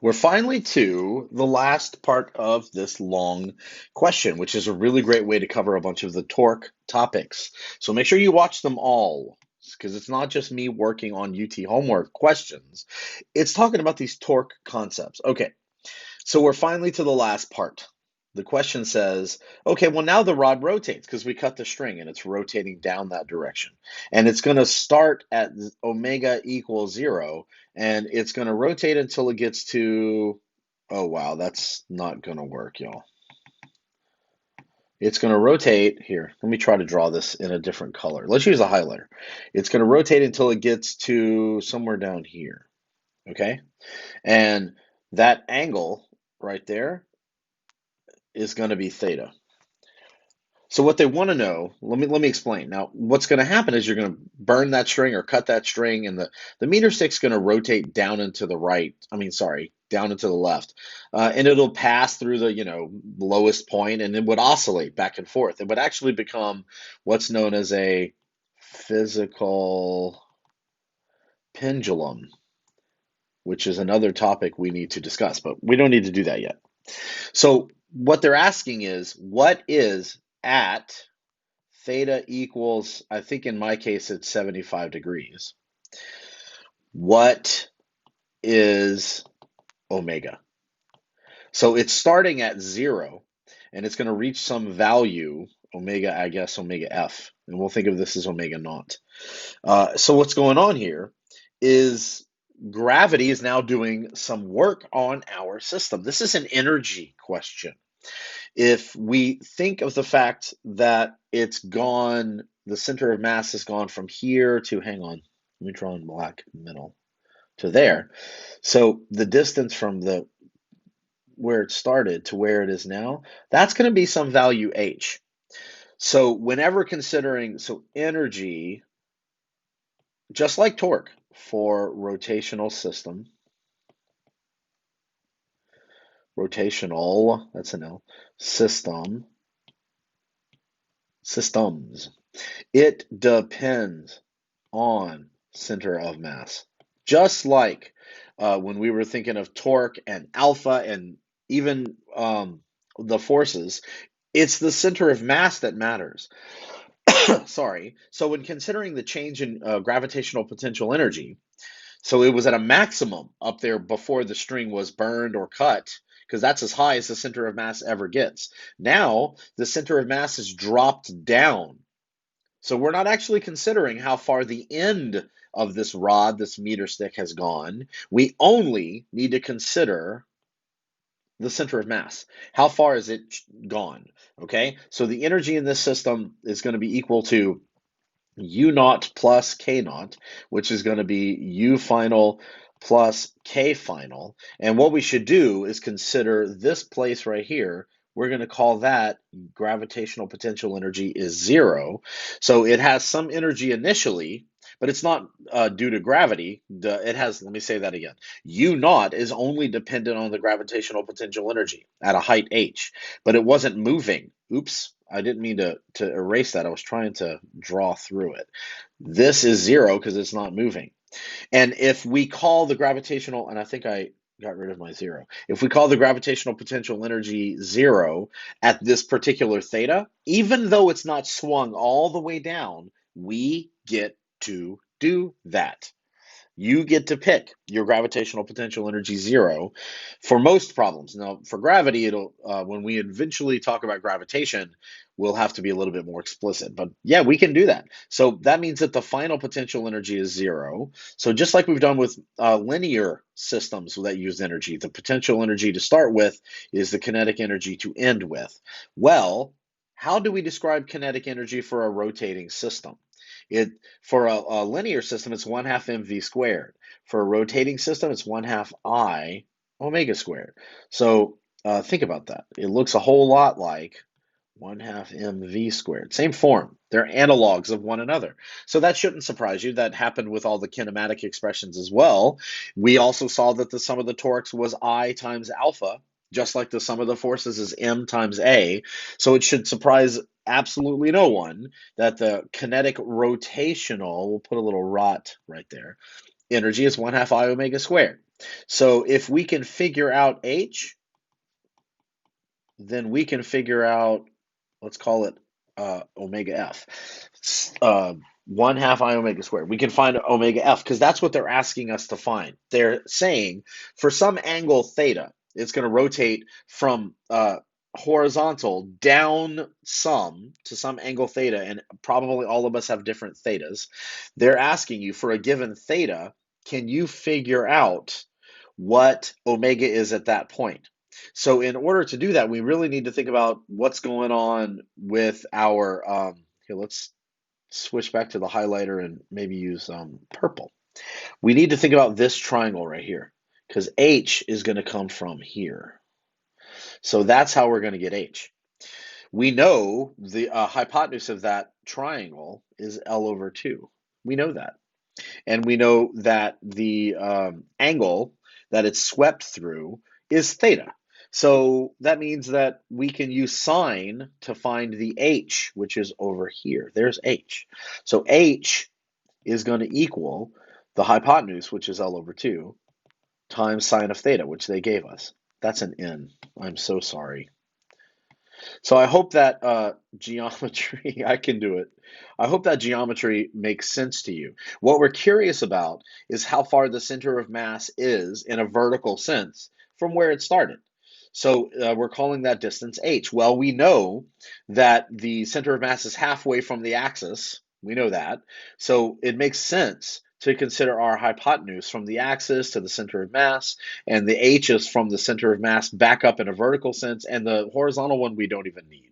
We're finally to the last part of this long question, which is a really great way to cover a bunch of the torque topics. So make sure you watch them all, because it's not just me working on UT homework questions. It's talking about these torque concepts. Okay, so we're finally to the last part. The question says, okay, well, now the rod rotates because we cut the string and it's rotating down that direction. And it's going to start at omega equals 0, and it's going to rotate until it gets to, oh, wow, that's not going to work, y'all. It's going to rotate here. Let me try to draw this in a different color. Let's use a highlighter. It's going to rotate until it gets to somewhere down here, okay? And that angle right there is going to be theta. So what they want to know, let me explain. Now, what's going to happen is you're going to burn that string or cut that string, and the meter stick's going to rotate down into the right. I mean, sorry, down into the left, and it'll pass through the lowest point, and it would oscillate back and forth. It would actually become what's known as a physical pendulum, which is another topic we need to discuss, but we don't need to do that yet. So what they're asking is, what is at theta equals, I think in my case, it's 75 degrees. What is omega? So it's starting at 0, and it's going to reach some value, omega, I guess, omega f. And we'll think of this as omega naught. So what's going on here is gravity is now doing some work on our system. This is an energy question. If we think of the fact that it's gone, the center of mass has gone from here to, hang on, let me draw in black middle, to there. So the distance from the where it started to where it is now, that's going to be some value h. So whenever considering, so energy, just like torque for rotational system, rotational, that's an L, system, systems, it depends on center of mass. Just like when we were thinking of torque and alpha and even the forces, it's the center of mass that matters. Sorry. So when considering the change in gravitational potential energy, so it was at a maximum up there before the string was burned or cut, because that's as high as the center of mass ever gets. Now the center of mass is dropped down, so we're not actually considering how far the end of this rod, this meter stick, has gone. We only need to consider the center of mass. How far is it gone? Okay, so the energy in this system is going to be equal to U naught plus K naught, which is going to be U final plus K final. And what we should do is consider this place right here. We're going to call that gravitational potential energy is 0. So it has some energy initially, but it's not due to gravity. It has, let me say that again. U naught is only dependent on the gravitational potential energy at a height h, but it wasn't moving. Oops, I didn't mean to erase that. I was trying to draw through it. This is 0 because it's not moving. And if we call the gravitational, and I think I got rid of my 0. If we call the gravitational potential energy 0 at this particular theta, even though it's not swung all the way down, we get to do that. You get to pick your gravitational potential energy 0 for most problems. Now, for gravity, it'll when we eventually talk about gravitation, we'll have to be a little bit more explicit. But yeah, we can do that. So that means that the final potential energy is 0. So just like we've done with linear systems that use energy, the potential energy to start with is the kinetic energy to end with. Well, how do we describe kinetic energy for a rotating system? It For a linear system, it's 1/2 mv squared. For a rotating system, it's 1/2 I omega squared. So think about that. It looks a whole lot like 1/2 mv squared. Same form. They're analogs of one another. So that shouldn't surprise you. That happened with all the kinematic expressions as well. We also saw that the sum of the torques was I times alpha, just like the sum of the forces is m times a. So it should surprise absolutely no one that the kinetic rotational, we'll put a little rot right there, energy is 1/2 I omega squared. So if we can figure out H, then we can figure out, let's call it omega F. 1/2 I omega squared. We can find omega F because that's what they're asking us to find. They're saying for some angle theta, it's going to rotate from horizontal down some to some angle theta, and probably all of us have different thetas. They're asking you for a given theta, can you figure out what omega is at that point? So in order to do that, we really need to think about what's going on with our, here, let's switch back to the highlighter and maybe use purple. We need to think about this triangle right here because H is going to come from here. So that's how we're going to get H. We know the hypotenuse of that triangle is L over 2. We know that. And we know that the angle that it's swept through is theta. So that means that we can use sine to find the h, which is over here. There's h. So h is going to equal the hypotenuse, which is L over 2, times sine of theta, which they gave us. That's an n. I'm so sorry. So I hope that geometry, I can do it. I hope that geometry makes sense to you. What we're curious about is how far the center of mass is in a vertical sense from where it started. So we're calling that distance h. Well, we know that the center of mass is halfway from the axis. We know that. So it makes sense to consider our hypotenuse from the axis to the center of mass, and the h is from the center of mass back up in a vertical sense, and the horizontal one we don't even need.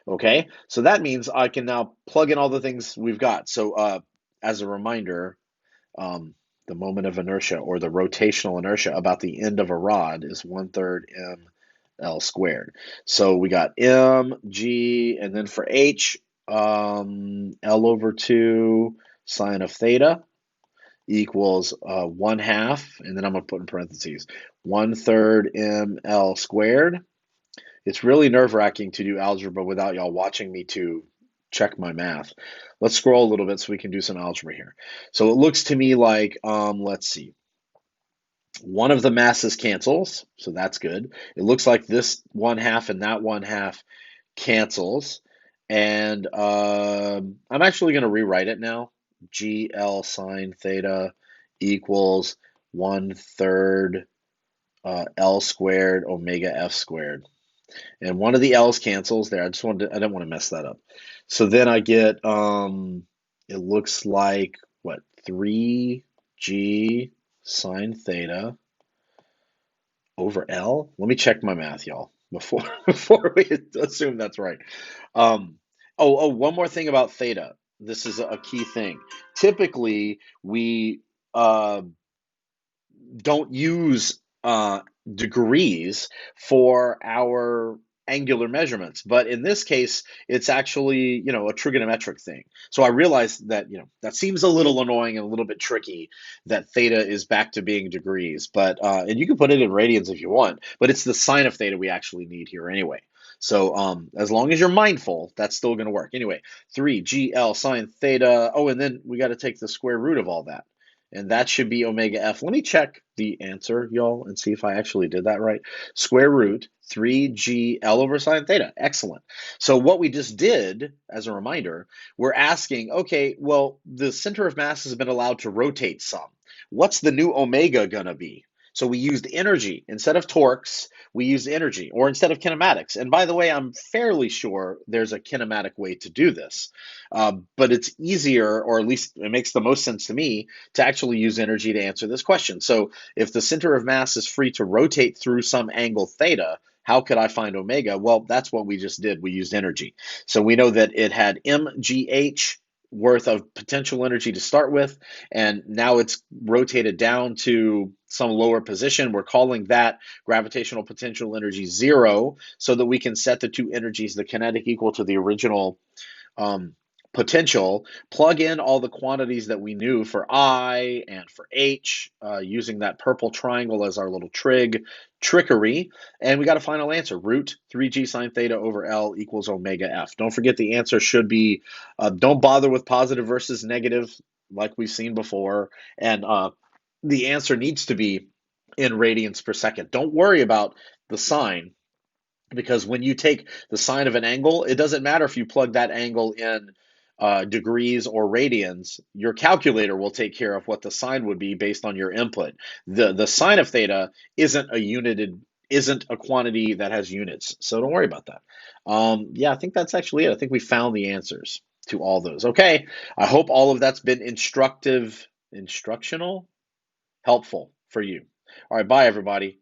Okay, so that means I can now plug in all the things we've got. So as a reminder, the moment of inertia or the rotational inertia about the end of a rod is 1/3 ml squared. So we got mg, and then for h, L over 2 sine of theta equals 1/2, and then I'm going to put in parentheses 1/3 ml squared. It's really nerve-wracking to do algebra without y'all watching me to check my math. Let's scroll a little bit so we can do some algebra here. So it looks to me like, let's see, one of the masses cancels, so that's good. It looks like this 1/2 and that 1/2 cancels. And I'm actually going to rewrite it now. GL sine theta equals 1/3 L squared omega F squared. And one of the L's cancels there. I didn't want to mess that up. So then I get, it looks like, what, 3G sine theta over L? Let me check my math, y'all, before before we assume that's right. One more thing about theta. This is a key thing. Typically, we uh, don't use degrees for our angular measurements, but in this case, it's actually, a trigonometric thing. So I realized that, that seems a little annoying and a little bit tricky that theta is back to being degrees, but and you can put it in radians if you want, but it's the sine of theta we actually need here anyway. So as long as you're mindful, that's still going to work. Anyway, 3GL sine theta. Oh, and then we got to take the square root of all that. And that should be omega F. Let me check the answer, y'all, and see if I actually did that right. Square root 3G L over sine theta. Excellent. So what we just did, as a reminder, we're asking, okay, well, the center of mass has been allowed to rotate some. What's the new omega going to be? So we used energy. Instead of torques, we used energy, or instead of kinematics. And by the way, I'm fairly sure there's a kinematic way to do this. But it's easier, or at least it makes the most sense to me, to actually use energy to answer this question. So if the center of mass is free to rotate through some angle theta, how could I find omega? Well, that's what we just did. We used energy. So we know that it had mgh worth of potential energy to start with, and now it's rotated down to some lower position. We're calling that gravitational potential energy 0, so that we can set the two energies, the kinetic equal to the original um, potential, plug in all the quantities that we knew for I and for H, using that purple triangle as our little trickery, and we got a final answer. Root 3G sine theta over L equals omega F. Don't forget the answer should be, don't bother with positive versus negative like we've seen before, and the answer needs to be in radians per second. Don't worry about the sine, because when you take the sine of an angle, it doesn't matter if you plug that angle in degrees or radians. Your calculator will take care of what the sine would be based on your input. The sine of theta isn't a quantity that has units, so don't worry about that. Yeah, I think that's actually it. I think we found the answers to all those. Okay, I hope all of that's been instructional, helpful for you. All right, bye everybody.